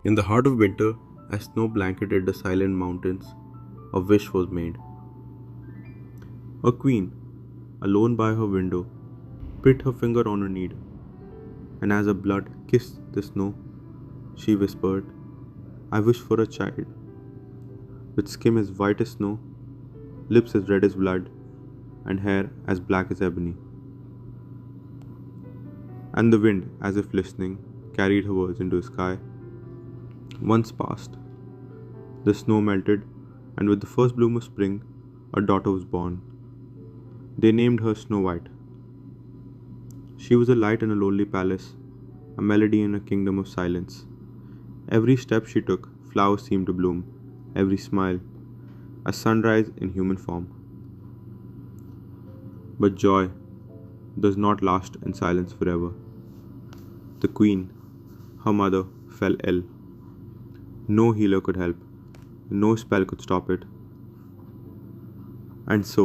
In the heart of winter, as snow blanketed the silent mountains, a wish was made. A queen, alone by her window, put her finger on her needle, and as her blood kissed the snow, she whispered, I wish for a child, with skin as white as snow, lips as red as blood, and hair as black as ebony. And the wind, as if listening, carried her words into the sky. Months passed. The snow melted, and with the first bloom of spring, a daughter was born. They named her Snow White. She was a light in a lonely palace, a melody in a kingdom of silence. Every step she took, flowers seemed to bloom, every smile, a sunrise in human form. But joy does not last in silence forever. The queen, her mother, fell ill. No healer could help, no spell could stop it. And so,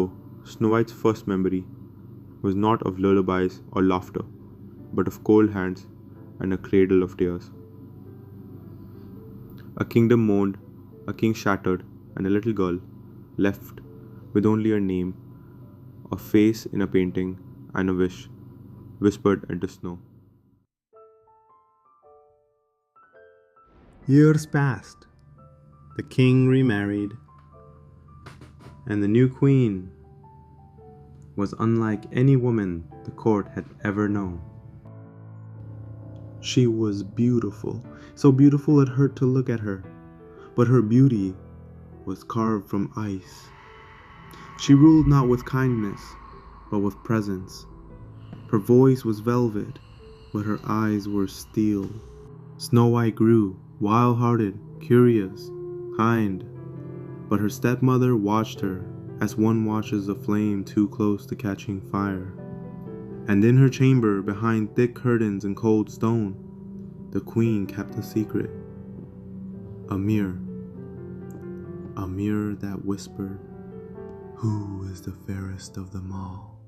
Snow White's first memory was not of lullabies or laughter, but of cold hands and a cradle of tears. A kingdom mourned, a king shattered, and a little girl, left with only her name, a face in a painting, and a wish, whispered into snow. Years passed. The king remarried, and the new queen was unlike any woman the court had ever known. She was beautiful, so beautiful it hurt to look at her, but her beauty was carved from ice. She ruled not with kindness, but with presence. Her voice was velvet, but her eyes were steel. Snow White grew, wild-hearted, curious, kind, but her stepmother watched her as one watches a flame too close to catching fire. And in her chamber, behind thick curtains and cold stone, the queen kept a secret. A mirror that whispered, who is the fairest of them all?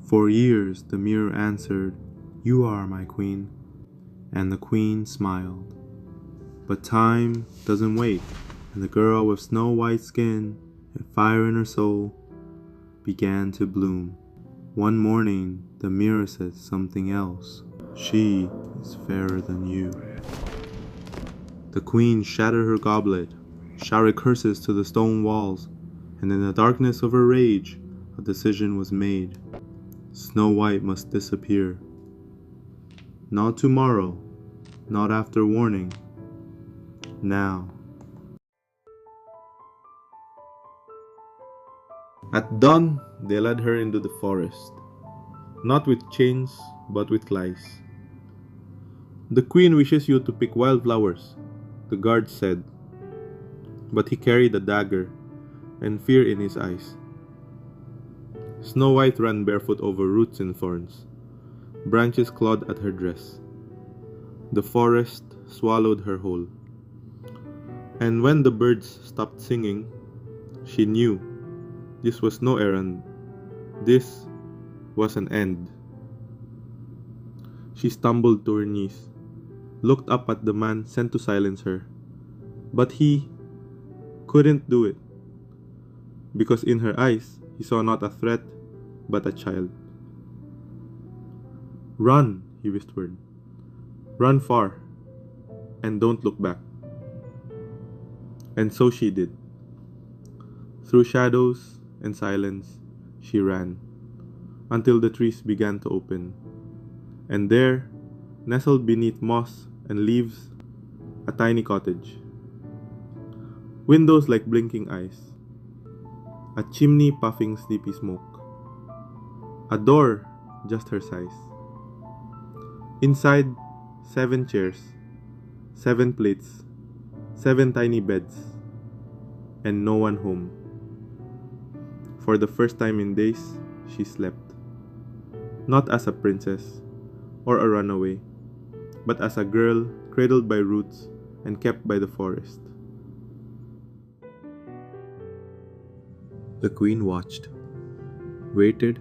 For years the mirror answered, you are my queen, and the queen smiled. But time doesn't wait, and the girl with snow white skin and fire in her soul began to bloom. One morning, the mirror said something else. She is fairer than you. The queen shattered her goblet, shouted curses to the stone walls, and in the darkness of her rage, a decision was made. Snow White must disappear. Not tomorrow, not after warning, now. At dawn, they led her into the forest, not with chains, but with lies. The queen wishes you to pick wildflowers, the guard said, but he carried a dagger and fear in his eyes. Snow White ran barefoot over roots and thorns. Branches clawed at her dress. The forest swallowed her whole. And when the birds stopped singing, she knew this was no errand. This was an end. She stumbled to her knees, looked up at the man sent to silence her. But he couldn't do it, because in her eyes he saw not a threat, but a child. Run, he whispered. Run far, and don't look back. And so she did. Through shadows and silence, she ran, until the trees began to open. And there, nestled beneath moss and leaves, a tiny cottage. Windows like blinking eyes. A chimney puffing sleepy smoke. A door just her size. Inside, 7 chairs, 7 plates, 7 tiny beds, and no one home. For the first time in days, she slept. Not as a princess or a runaway, but as a girl cradled by roots and kept by the forest. The queen watched, waited,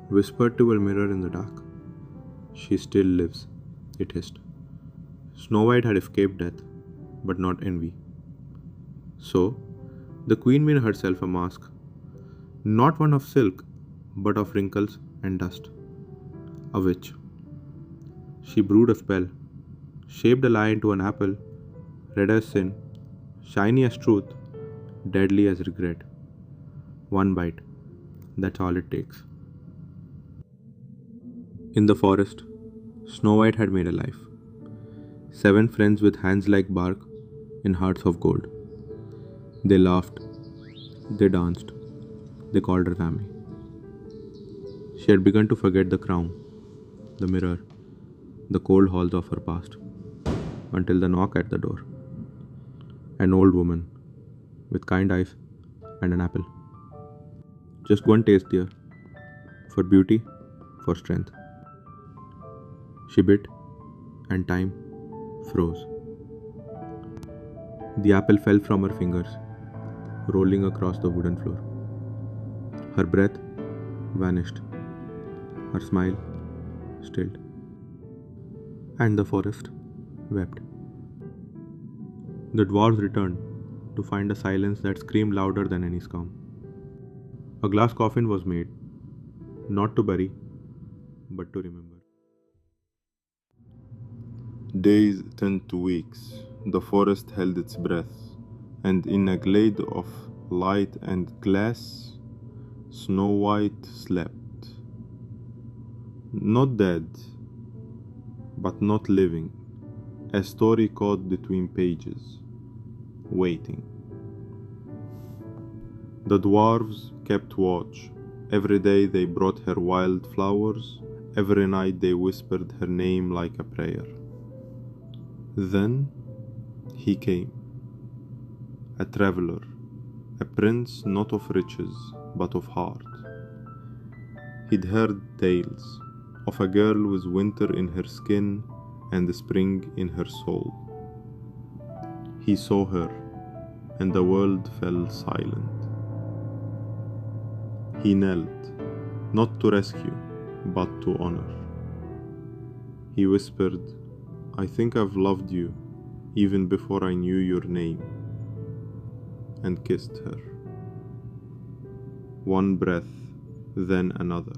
whispered to her mirror in the dark. She still lives, it hissed. Snow White had escaped death, but not envy. So, the queen made herself a mask, not one of silk, but of wrinkles and dust. A witch. She brewed a spell, shaped a lie into an apple, red as sin, shiny as truth, deadly as regret. One bite. That's all it takes. In the forest, Snow White had made a life. 7 friends with hands like bark in hearts of gold. They laughed, they danced, they called her family. She had begun to forget the crown, the mirror, the cold halls of her past, until the knock at the door. An old woman, with kind eyes and an apple. Just one taste, dear, for beauty, for strength. She bit, and time froze. The apple fell from her fingers, rolling across the wooden floor. Her breath vanished, her smile stilled, and the forest wept. The dwarves returned to find a silence that screamed louder than any storm. A glass coffin was made, not to bury, but to remember. Days turned to weeks. The forest held its breath, and in a glade of light and glass, Snow White slept. Not dead, but not living. A story caught between pages, waiting. The dwarves kept watch. Every day they brought her wild flowers. Every night they whispered her name like a prayer. Then he came, a traveler, a prince not of riches, but of heart. He'd heard tales of a girl with winter in her skin and spring in her soul. He saw her, and the world fell silent. He knelt, not to rescue, but to honor. He whispered, I think I've loved you even before I knew your name, and kissed her. One breath, then another.